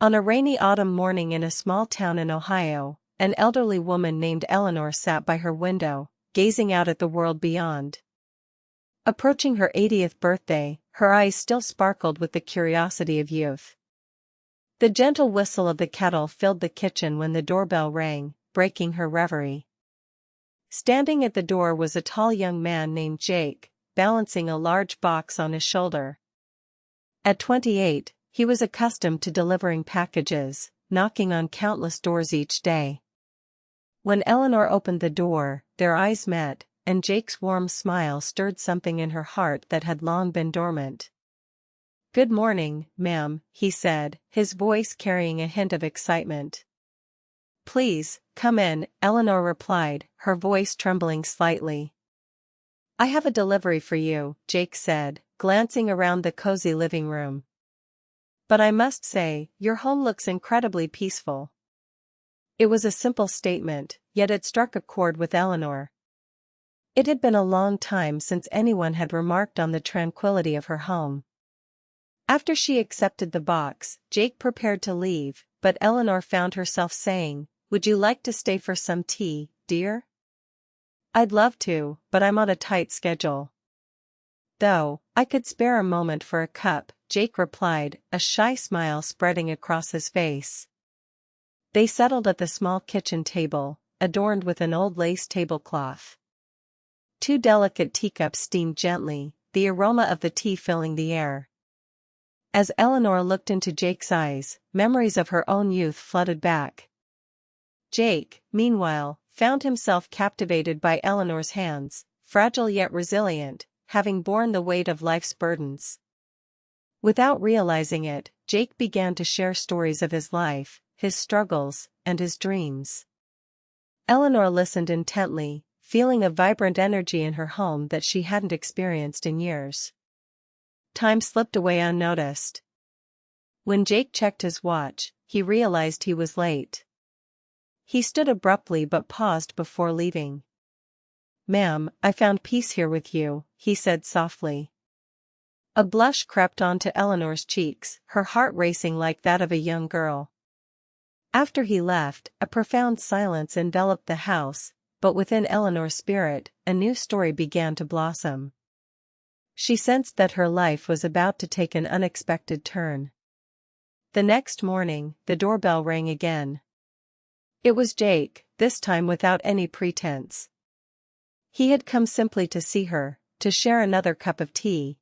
On a rainy autumn morning in a small town in Ohio, an elderly woman named Eleanor sat by her window, gazing out at the world beyond. Approaching her 80th birthday, her eyes still sparkled with the curiosity of youth. The gentle whistle of the kettle filled the kitchen when the doorbell rang, breaking her reverie. Standing at the door was a tall young man named Jake, balancing a large box on his shoulder. At 28, he was accustomed to delivering packages, knocking on countless doors each day. When Eleanor opened the door, their eyes met, and Jake's warm smile stirred something in her heart that had long been dormant. "Good morning, ma'am," he said, his voice carrying a hint of excitement. "Please, come in," Eleanor replied, her voice trembling slightly. "I have a delivery for you," Jake said, glancing around the cozy living room. "But I must say, your home looks incredibly peaceful." It was a simple statement, yet it struck a chord with Eleanor. It had been a long time since anyone had remarked on the tranquility of her home. After she accepted the box, Jake prepared to leave, but Eleanor found herself saying, "Would you like to stay for some tea, dear?" "I'd love to, but I'm on a tight schedule." "Though, I could spare a moment for a cup," Jake replied, a shy smile spreading across his face. They settled at the small kitchen table, adorned with an old lace tablecloth. Two delicate teacups steamed gently, the aroma of the tea filling the air. As Eleanor looked into Jake's eyes, memories of her own youth flooded back. Jake, meanwhile, found himself captivated by Eleanor's hands, fragile yet resilient, having borne the weight of life's burdens. Without realizing it, Jake began to share stories of his life, his struggles, and his dreams. Eleanor listened intently, feeling a vibrant energy in her home that she hadn't experienced in years. Time slipped away unnoticed. When Jake checked his watch, he realized he was late. He stood abruptly but paused before leaving. "Ma'am, I found peace here with you," he said softly. A blush crept onto Eleanor's cheeks, her heart racing like that of a young girl. After he left, a profound silence enveloped the house, but within Eleanor's spirit, a new story began to blossom. She sensed that her life was about to take an unexpected turn. The next morning, the doorbell rang again. It was Jake, this time without any pretense. He had come simply to see her, to share another cup of tea.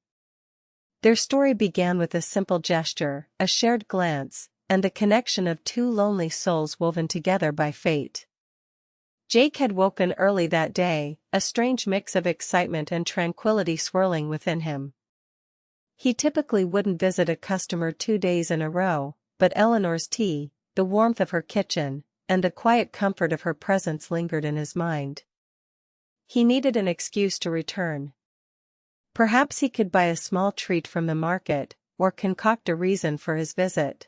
Their story began with a simple gesture, a shared glance, and the connection of two lonely souls woven together by fate. Jake had woken early that day, a strange mix of excitement and tranquility swirling within him. He typically wouldn't visit a customer 2 days in a row, but Eleanor's tea, the warmth of her kitchen, and the quiet comfort of her presence lingered in his mind. He needed an excuse to return. Perhaps he could buy a small treat from the market, or concoct a reason for his visit.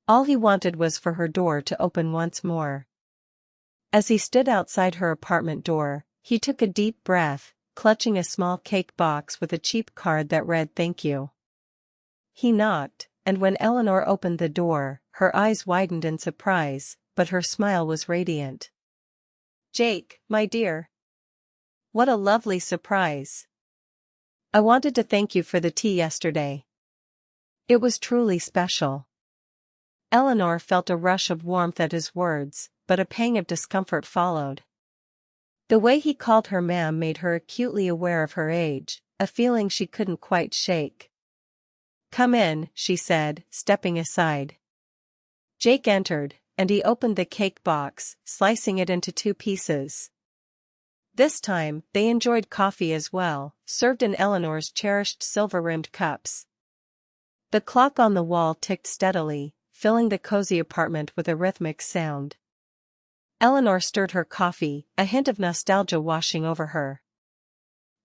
All he wanted was for her door to open once more. As he stood outside her apartment door, he took a deep breath, clutching a small cake box with a cheap card that read "Thank you." He knocked, and when Eleanor opened the door, her eyes widened in surprise, but her smile was radiant. "Jake, my dear. What a lovely surprise. I wanted to thank you for the tea yesterday. It was truly special." Eleanor felt a rush of warmth at his words, but a pang of discomfort followed. The way he called her ma'am made her acutely aware of her age, a feeling she couldn't quite shake. "Come in," she said, stepping aside. Jake entered, and he opened the cake box, slicing it into 2 pieces. This time, they enjoyed coffee as well, served in Eleanor's cherished silver-rimmed cups. The clock on the wall ticked steadily, filling the cozy apartment with a rhythmic sound. Eleanor stirred her coffee, a hint of nostalgia washing over her.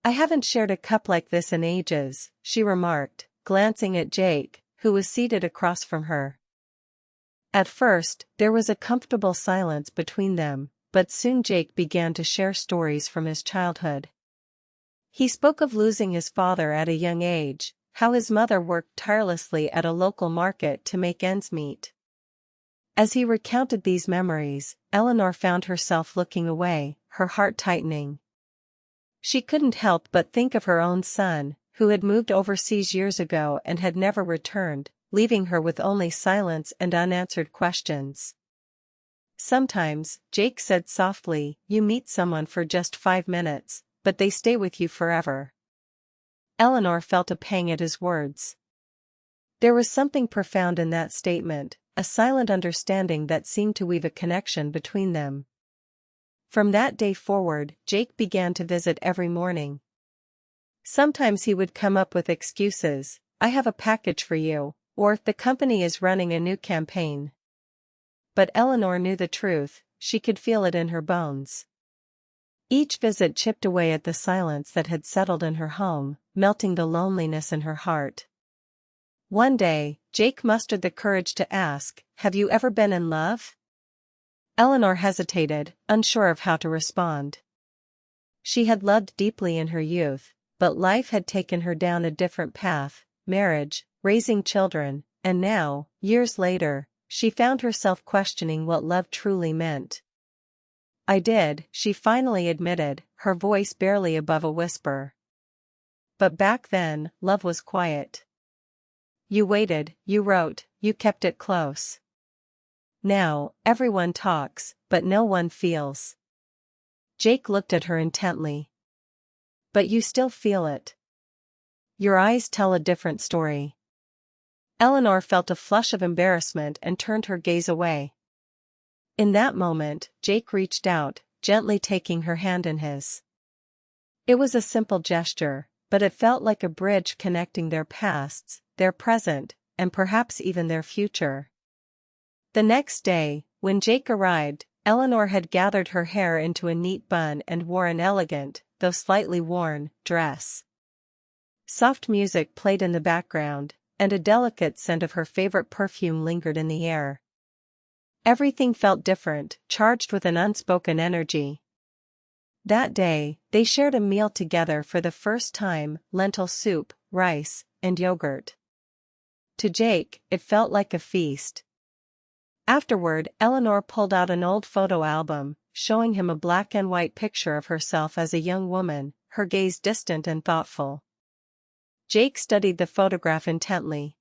"I haven't shared a cup like this in ages," she remarked, glancing at Jake, who was seated across from her. At first, there was a comfortable silence between them, but soon Jake began to share stories from his childhood. He spoke of losing his father at a young age, how his mother worked tirelessly at a local market to make ends meet. As he recounted these memories, Eleanor found herself looking away, her heart tightening. She couldn't help but think of her own son, who had moved overseas years ago and had never returned, leaving her with only silence and unanswered questions. Sometimes, Jake said softly, you meet someone for just 5 minutes, but they stay with you forever. Eleanor felt a pang at his words. There was something profound in that statement, a silent understanding that seemed to weave a connection between them. From that day forward, Jake began to visit every morning. Sometimes he would come up with excuses, I have a package for you, or the company is running a new campaign. But Eleanor knew the truth, she could feel it in her bones. Each visit chipped away at the silence that had settled in her home, melting the loneliness in her heart. One day, Jake mustered the courage to ask, have you ever been in love? Eleanor hesitated, unsure of how to respond. She had loved deeply in her youth, but life had taken her down a different path, marriage, raising children, and now, years later, she found herself questioning what love truly meant. I did, she finally admitted, her voice barely above a whisper. But back then, love was quiet. You waited, you wrote, you kept it close. Now, everyone talks, but no one feels. Jake looked at her intently. But you still feel it. Your eyes tell a different story. Eleanor felt a flush of embarrassment and turned her gaze away. In that moment, Jake reached out, gently taking her hand in his. It was a simple gesture, but it felt like a bridge connecting their pasts, their present, and perhaps even their future. The next day, when Jake arrived, Eleanor had gathered her hair into a neat bun and wore an elegant, though slightly worn, dress. Soft music played in the background, and a delicate scent of her favorite perfume lingered in the air. Everything felt different, charged with an unspoken energy. That day, they shared a meal together for the first time, lentil soup, rice, and yogurt. To Jake, it felt like a feast. Afterward, Eleanor pulled out an old photo album, showing him a black and white picture of herself as a young woman, her gaze distant and thoughtful. Jake studied the photograph intently.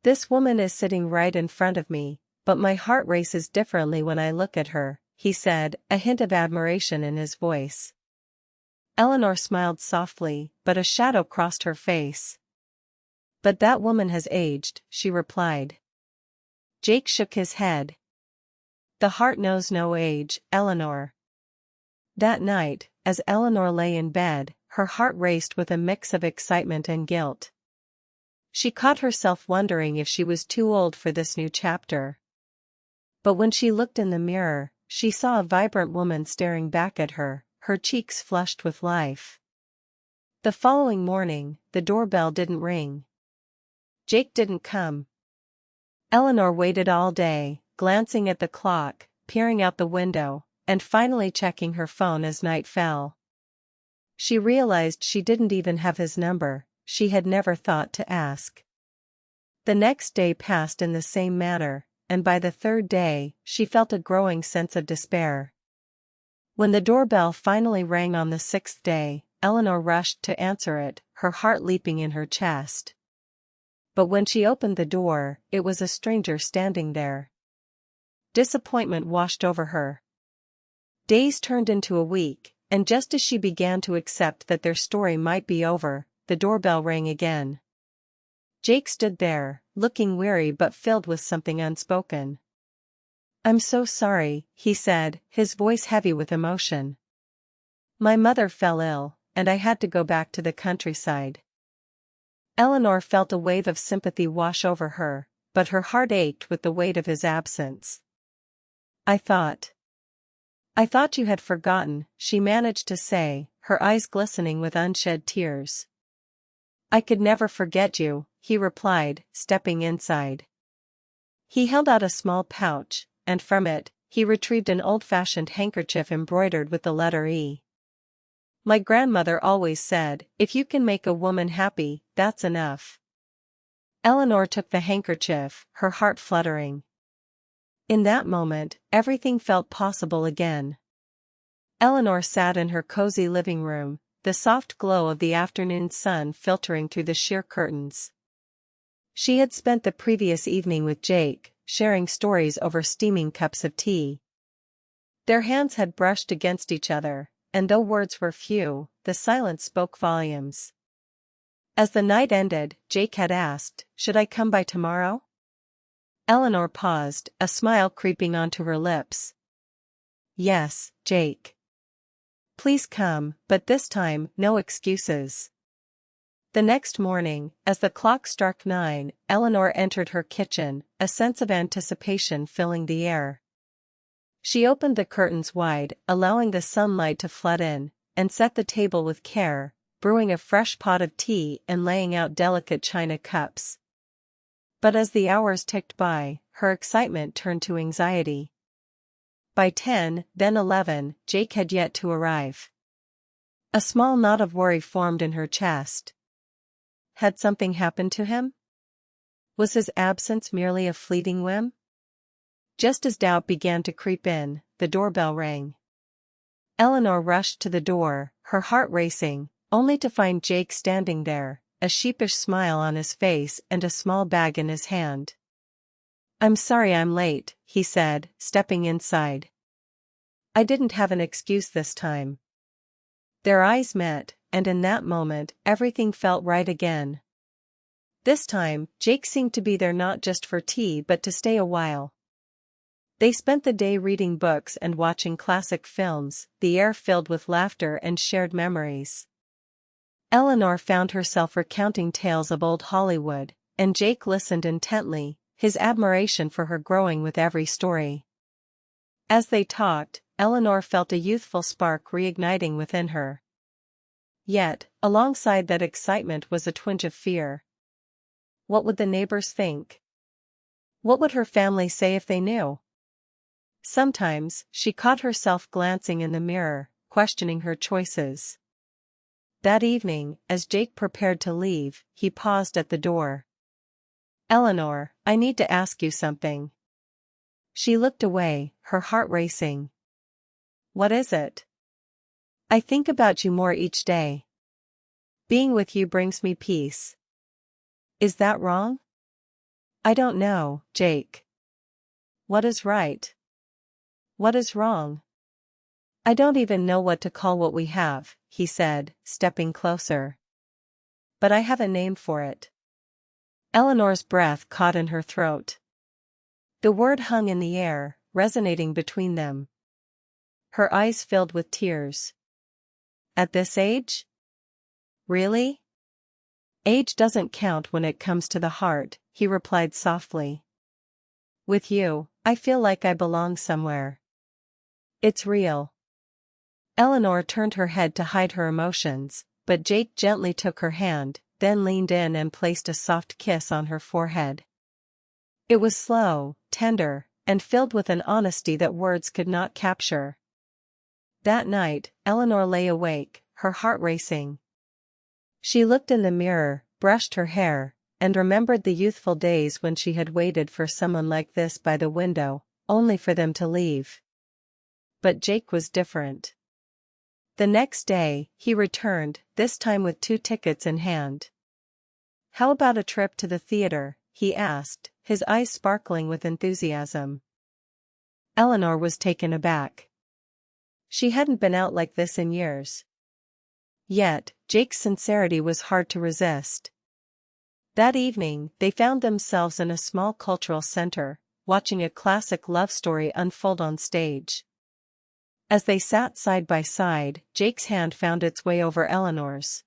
This woman is sitting right in front of me, but my heart races differently when I look at her, he said, a hint of admiration in his voice. Eleanor smiled softly, but a shadow crossed her face. But that woman has aged, she replied. Jake shook his head. The heart knows no age, Eleanor. That night, as Eleanor lay in bed, her heart raced with a mix of excitement and guilt. She caught herself wondering if she was too old for this new chapter. But when she looked in the mirror, she saw a vibrant woman staring back at her, her cheeks flushed with life. The following morning, the doorbell didn't ring. Jake didn't come. Eleanor waited all day, glancing at the clock, peering out the window, and finally checking her phone as night fell. She realized she didn't even have his number, she had never thought to ask. The next day passed in the same manner, and by the third day, she felt a growing sense of despair. When the doorbell finally rang on the 6th day, Eleanor rushed to answer it, her heart leaping in her chest. But when she opened the door, it was a stranger standing there. Disappointment washed over her. Days turned into a week, and just as she began to accept that their story might be over, the doorbell rang again. Jake stood there, looking weary but filled with something unspoken. I'm so sorry, he said, his voice heavy with emotion. My mother fell ill, and I had to go back to the countryside. Eleanor felt a wave of sympathy wash over her, but her heart ached with the weight of his absence. I thought you had forgotten, she managed to say, her eyes glistening with unshed tears. I could never forget you, he replied, stepping inside. He held out a small pouch, and from it, he retrieved an old-fashioned handkerchief embroidered with the letter E. My grandmother always said, if you can make a woman happy, that's enough. Eleanor took the handkerchief, her heart fluttering. In that moment, everything felt possible again. Eleanor sat in her cozy living room, the soft glow of the afternoon sun filtering through the sheer curtains. She had spent the previous evening with Jake, sharing stories over steaming cups of tea. Their hands had brushed against each other, and though words were few, the silence spoke volumes. As the night ended, Jake had asked, "Should I come by tomorrow?" Eleanor paused, a smile creeping onto her lips. "Yes, Jake. Please come, but this time, no excuses." The next morning, as the clock struck 9, Eleanor entered her kitchen, a sense of anticipation filling the air. She opened the curtains wide, allowing the sunlight to flood in, and set the table with care, brewing a fresh pot of tea and laying out delicate china cups. But as the hours ticked by, her excitement turned to anxiety. By 10, then 11, Jake had yet to arrive. A small knot of worry formed in her chest. Had something happened to him? Was his absence merely a fleeting whim? Just as doubt began to creep in, the doorbell rang. Eleanor rushed to the door, her heart racing, only to find Jake standing there, a sheepish smile on his face and a small bag in his hand. "I'm sorry I'm late," he said, stepping inside. "I didn't have an excuse this time." Their eyes met, and in that moment, everything felt right again. This time, Jake seemed to be there not just for tea but to stay a while. They spent the day reading books and watching classic films, the air filled with laughter and shared memories. Eleanor found herself recounting tales of old Hollywood, and Jake listened intently, his admiration for her growing with every story. As they talked, Eleanor felt a youthful spark reigniting within her. Yet, alongside that excitement was a twinge of fear. What would the neighbors think? What would her family say if they knew? Sometimes, she caught herself glancing in the mirror, questioning her choices. That evening, as Jake prepared to leave, he paused at the door. "Eleanor, I need to ask you something." She looked away, her heart racing. "What is it?" "I think about you more each day. Being with you brings me peace." "Is that wrong?" "I don't know, Jake." "What is right? What is wrong?" "I don't even know what to call what we have," he said, stepping closer. "But I have a name for it." Eleanor's breath caught in her throat. The word hung in the air, resonating between them. Her eyes filled with tears. "At this age? Really?" "Age doesn't count when it comes to the heart," he replied softly. "With you, I feel like I belong somewhere. It's real." Eleanor turned her head to hide her emotions, but Jake gently took her hand, then leaned in and placed a soft kiss on her forehead. It was slow, tender, and filled with an honesty that words could not capture. That night, Eleanor lay awake, her heart racing. She looked in the mirror, brushed her hair, and remembered the youthful days when she had waited for someone like this by the window, only for them to leave. But Jake was different. The next day, he returned, this time with 2 tickets in hand. "How about a trip to the theater?" he asked, his eyes sparkling with enthusiasm. Eleanor was taken aback. She hadn't been out like this in years. Yet, Jake's sincerity was hard to resist. That evening, they found themselves in a small cultural center, watching a classic love story unfold on stage. As they sat side by side, Jake's hand found its way over Eleanor's.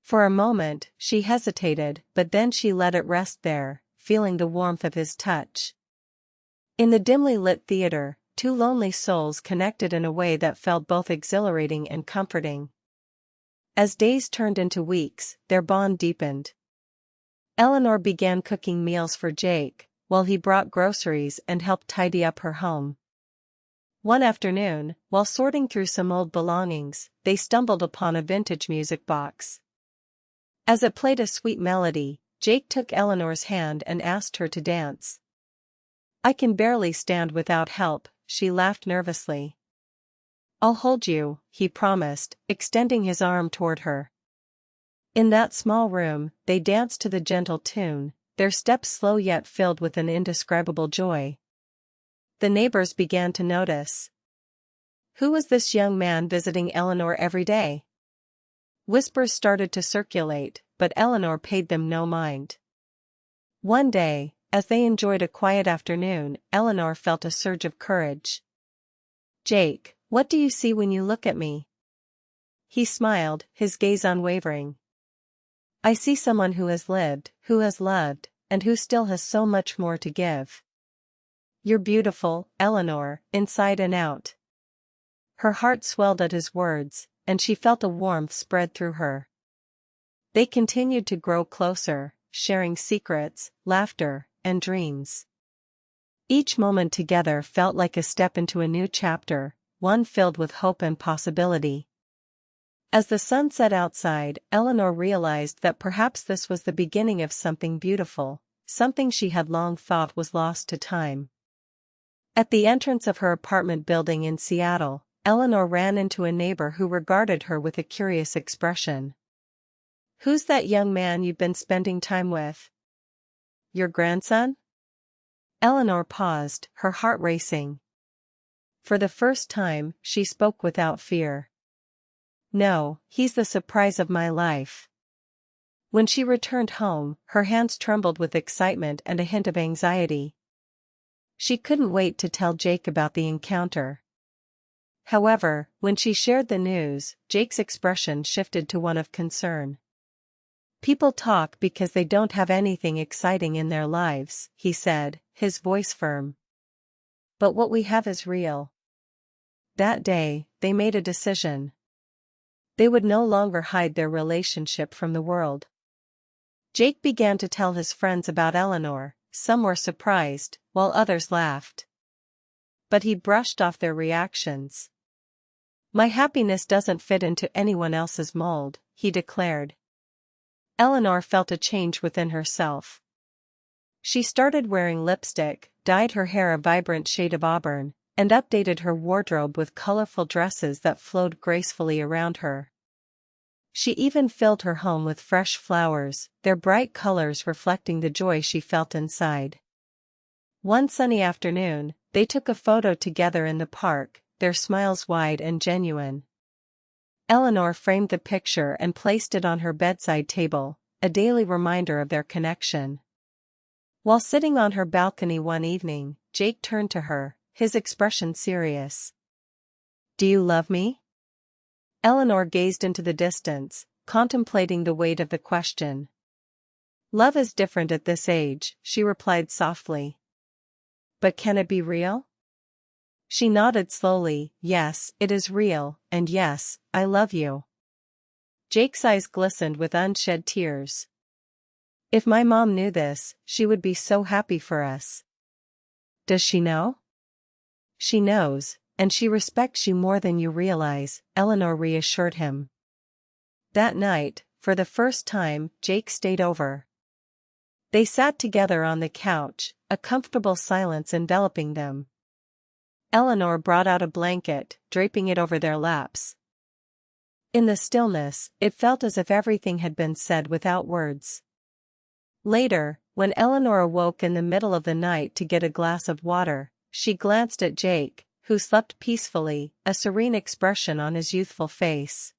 For a moment, she hesitated, but then she let it rest there, feeling the warmth of his touch. In the dimly lit theater, 2 lonely souls connected in a way that felt both exhilarating and comforting. As days turned into weeks, their bond deepened. Eleanor began cooking meals for Jake, while he brought groceries and helped tidy up her home. One afternoon, while sorting through some old belongings, they stumbled upon a vintage music box. As it played a sweet melody, Jake took Eleanor's hand and asked her to dance. "I can barely stand without help," she laughed nervously. "I'll hold you," he promised, extending his arm toward her. In that small room, they danced to the gentle tune, their steps slow yet filled with an indescribable joy. The neighbors began to notice. Who was this young man visiting Eleanor every day? Whispers started to circulate, but Eleanor paid them no mind. One day, as they enjoyed a quiet afternoon, Eleanor felt a surge of courage. "Jake, what do you see when you look at me?" He smiled, his gaze unwavering. "I see someone who has lived, who has loved, and who still has so much more to give." "You're beautiful, Eleanor, inside and out." Her heart swelled at his words, and she felt a warmth spread through her. They continued to grow closer, sharing secrets, laughter, and dreams. Each moment together felt like a step into a new chapter, one filled with hope and possibility. As the sun set outside, Eleanor realized that perhaps this was the beginning of something beautiful, something she had long thought was lost to time. At the entrance of her apartment building in Seattle, Eleanor ran into a neighbor who regarded her with a curious expression. "Who's that young man you've been spending time with?" "Your grandson?" Eleanor paused, her heart racing. For the first time, she spoke without fear. "No, he's the surprise of my life." When she returned home, her hands trembled with excitement and a hint of anxiety. She couldn't wait to tell Jake about the encounter. However, when she shared the news, Jake's expression shifted to one of concern. "People talk because they don't have anything exciting in their lives," he said, his voice firm. "But what we have is real." That day, they made a decision. They would no longer hide their relationship from the world. Jake began to tell his friends about Eleanor. Some were surprised, while others laughed. But he brushed off their reactions. "My happiness doesn't fit into anyone else's mold," he declared. Eleanor felt a change within herself. She started wearing lipstick, dyed her hair a vibrant shade of auburn, and updated her wardrobe with colorful dresses that flowed gracefully around her. She even filled her home with fresh flowers, their bright colors reflecting the joy she felt inside. One sunny afternoon, they took a photo together in the park, their smiles wide and genuine. Eleanor framed the picture and placed it on her bedside table, a daily reminder of their connection. While sitting on her balcony one evening, Jake turned to her, his expression serious. "Do you love me?" Eleanor gazed into the distance, contemplating the weight of the question. "Love is different at this age," she replied softly. "But can it be real?" She nodded slowly. "Yes, it is real, and yes, I love you." Jake's eyes glistened with unshed tears. "If my mom knew this, she would be so happy for us." "Does she know?" "She knows, and she respects you more than you realize," Eleanor reassured him. That night, for the first time, Jake stayed over. They sat together on the couch, a comfortable silence enveloping them. Eleanor brought out a blanket, draping it over their laps. In the stillness, it felt as if everything had been said without words. Later, when Eleanor awoke in the middle of the night to get a glass of water, she glanced at Jake, who slept peacefully, a serene expression on his youthful face.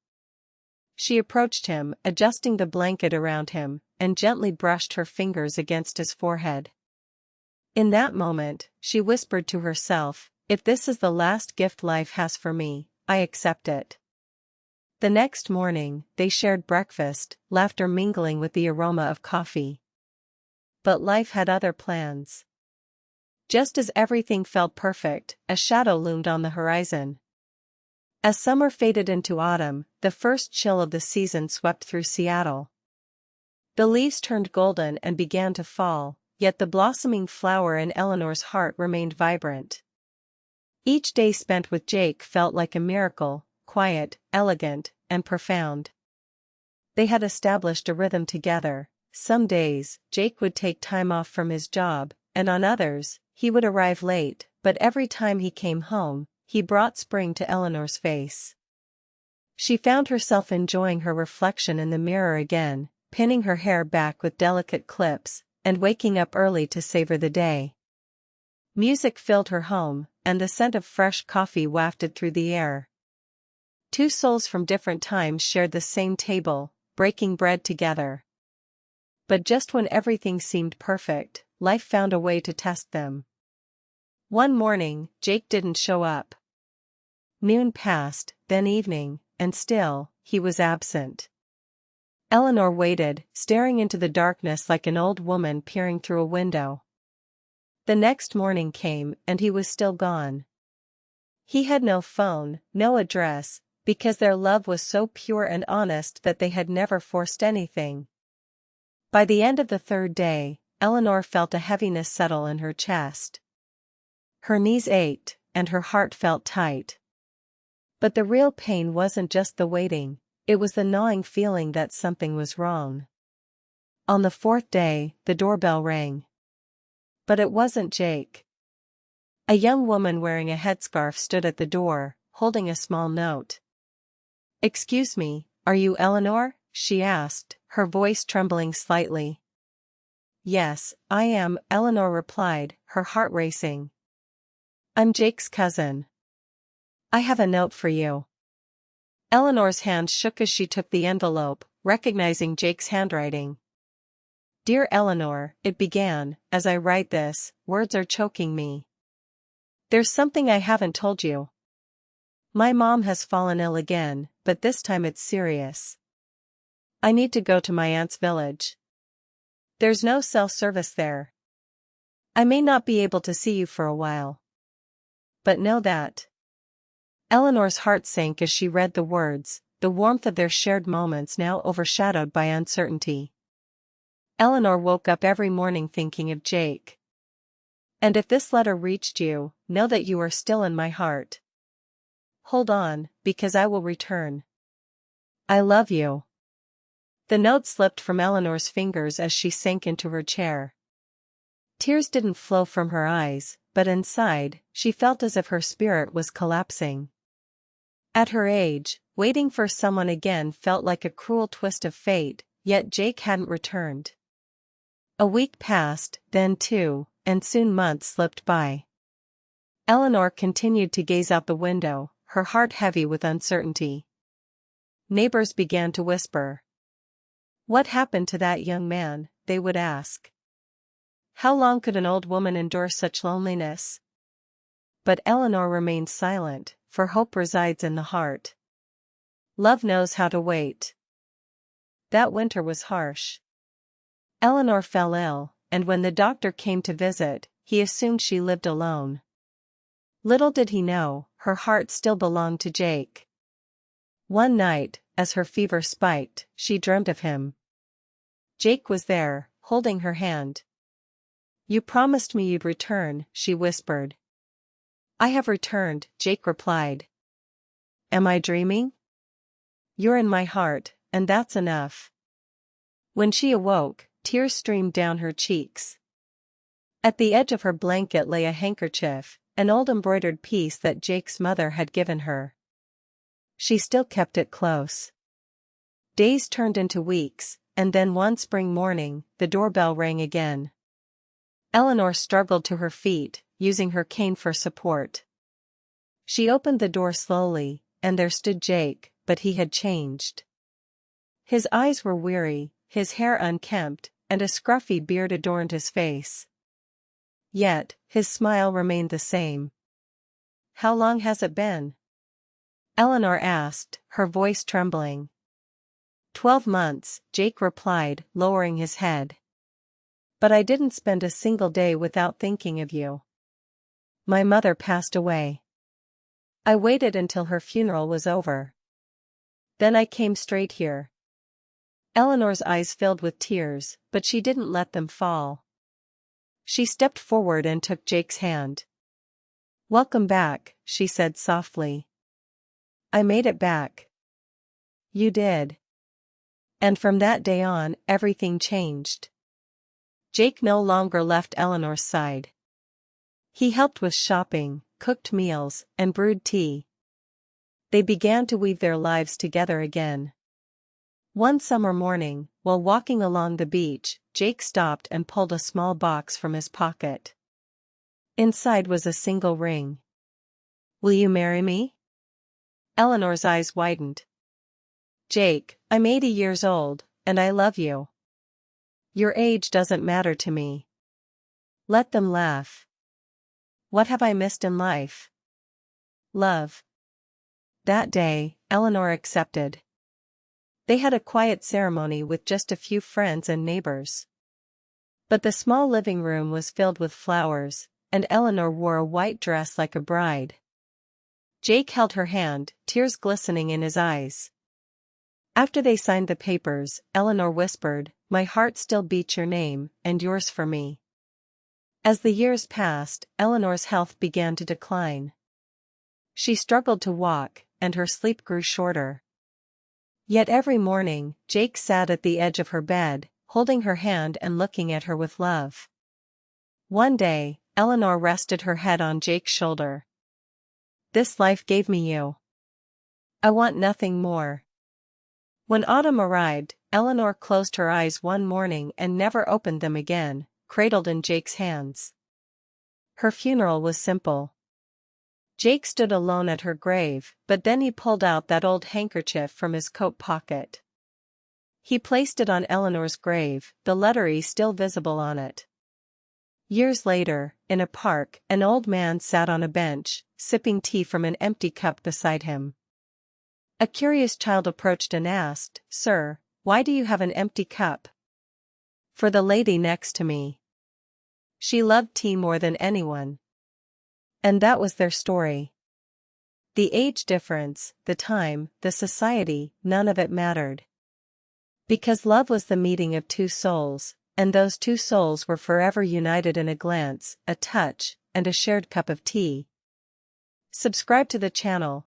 She approached him, adjusting the blanket around him, and gently brushed her fingers against his forehead. In that moment, she whispered to herself, "If this is the last gift life has for me, I accept it." The next morning, they shared breakfast, laughter mingling with the aroma of coffee. But life had other plans. Just as everything felt perfect, a shadow loomed on the horizon. As summer faded into autumn, the first chill of the season swept through Seattle. The leaves turned golden and began to fall, yet the blossoming flower in Eleanor's heart remained vibrant. Each day spent with Jake felt like a miracle, quiet, elegant, and profound. They had established a rhythm together. Some days, Jake would take time off from his job, and on others, he would arrive late, but every time he came home, he brought spring to Eleanor's face. She found herself enjoying her reflection in the mirror again, pinning her hair back with delicate clips, and waking up early to savor the day. Music filled her home, and the scent of fresh coffee wafted through the air. Two souls from different times shared the same table, breaking bread together. But just when everything seemed perfect, life found a way to test them. One morning, Jake didn't show up. Noon passed, then evening, and still, he was absent. Eleanor waited, staring into the darkness like an old woman peering through a window. The next morning came, and he was still gone. He had no phone, no address, because their love was so pure and honest that they had never forced anything. By the end of the third day, Eleanor felt a heaviness settle in her chest. Her knees ached, and her heart felt tight. But the real pain wasn't just the waiting, it was the gnawing feeling that something was wrong. On the fourth day, the doorbell rang. But it wasn't Jake. A young woman wearing a headscarf stood at the door, holding a small note. "Excuse me, are you Eleanor?" she asked, her voice trembling slightly. "Yes, I am," Eleanor replied, her heart racing. "I'm Jake's cousin. I have a note for you." Eleanor's hand shook as she took the envelope, recognizing Jake's handwriting. "Dear Eleanor," it began, "as I write this, words are choking me. There's something I haven't told you. My mom has fallen ill again, but this time it's serious. I need to go to my aunt's village. There's no cell service there. I may not be able to see you for a while. But know that." Eleanor's heart sank as she read the words, the warmth of their shared moments now overshadowed by uncertainty. Eleanor woke up every morning thinking of Jake. "And if this letter reached you, know that you are still in my heart. Hold on, because I will return. I love you." The note slipped from Eleanor's fingers as she sank into her chair. Tears didn't flow from her eyes, but inside, she felt as if her spirit was collapsing. At her age, waiting for someone again felt like a cruel twist of fate, yet Jake hadn't returned. A week passed, then two, and soon months slipped by. Eleanor continued to gaze out the window, her heart heavy with uncertainty. Neighbors began to whisper. "What happened to that young man?" they would ask. "How long could an old woman endure such loneliness?" But Eleanor remained silent, for hope resides in the heart. Love knows how to wait. That winter was harsh. Eleanor fell ill, and when the doctor came to visit, he assumed she lived alone. Little did he know, her heart still belonged to Jake. One night, as her fever spiked, she dreamed of him. Jake was there, holding her hand. "You promised me you'd return," she whispered. "I have returned," Jake replied. "Am I dreaming?" "You're in my heart, and that's enough." When she awoke, tears streamed down her cheeks. At the edge of her blanket lay a handkerchief, an old embroidered piece that Jake's mother had given her. She still kept it close. Days turned into weeks, and then one spring morning, the doorbell rang again. Eleanor struggled to her feet, using her cane for support. She opened the door slowly, and there stood Jake, but he had changed. His eyes were weary, his hair unkempt, and a scruffy beard adorned his face. Yet, his smile remained the same. "How long has it been?" Eleanor asked, her voice trembling. 12 months, Jake replied, lowering his head. "But I didn't spend a single day without thinking of you. My mother passed away. I waited until her funeral was over. Then I came straight here." Eleanor's eyes filled with tears, but she didn't let them fall. She stepped forward and took Jake's hand. Welcome back, she said softly. I made it back. You did. And from that day on, everything changed. Jake no longer left Eleanor's side. He helped with shopping, cooked meals, and brewed tea. They began to weave their lives together again. One summer morning, while walking along the beach, Jake stopped and pulled a small box from his pocket. Inside was a single ring. Will you marry me? Eleanor's eyes widened. Jake, I'm 80 years old, and I love you. Your age doesn't matter to me. Let them laugh. What have I missed in life? Love. That day, Eleanor accepted. They had a quiet ceremony with just a few friends and neighbors. But the small living room was filled with flowers, and Eleanor wore a white dress like a bride. Jake held her hand, tears glistening in his eyes. After they signed the papers, Eleanor whispered, "My heart still beats your name, and yours for me." As the years passed, Eleanor's health began to decline. She struggled to walk, and her sleep grew shorter. Yet every morning, Jake sat at the edge of her bed, holding her hand and looking at her with love. One day, Eleanor rested her head on Jake's shoulder. This life gave me you. I want nothing more. When autumn arrived, Eleanor closed her eyes one morning and never opened them again, cradled in Jake's hands. Her funeral was simple. Jake stood alone at her grave, but then he pulled out that old handkerchief from his coat pocket. He placed it on Eleanor's grave, the letter E still visible on it. Years later, in a park, an old man sat on a bench, sipping tea from an empty cup beside him. A curious child approached and asked, "Sir, why do you have an empty cup?" "For the lady next to me. She loved tea more than anyone." And that was their story. The age difference, the time, the society, none of it mattered. Because love was the meeting of two souls, and those two souls were forever united in a glance, a touch, and a shared cup of tea. Subscribe to the channel,